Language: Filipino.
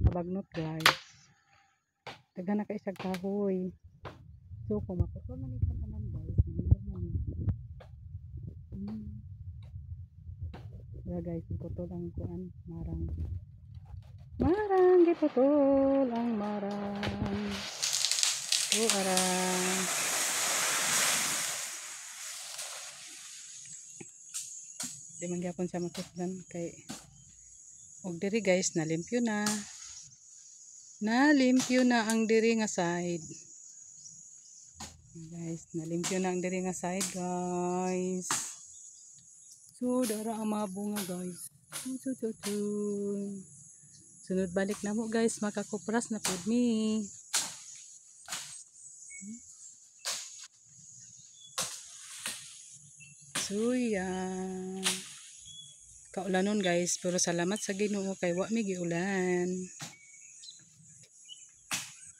nakabagnot guys. Daghan na kay isang kahoy. So kung maputol man ito tanan guys, mahirap man. Yeah, guys, iputol ang kuan, marang. Marang giputol ang marang. O arang. Di man gyapon siya maputlan kay og diri guys nalimpyo na. Nalimpyo na ang diri nga side. Guys, nalimpyo na ang diri nga side guys. So dara ang mga bunga guys. Sunod balik na mo guys, makakupras na pud mi. So yan. Kaulanon guys, pero salamat sa Ginoo kay wa mi giulan.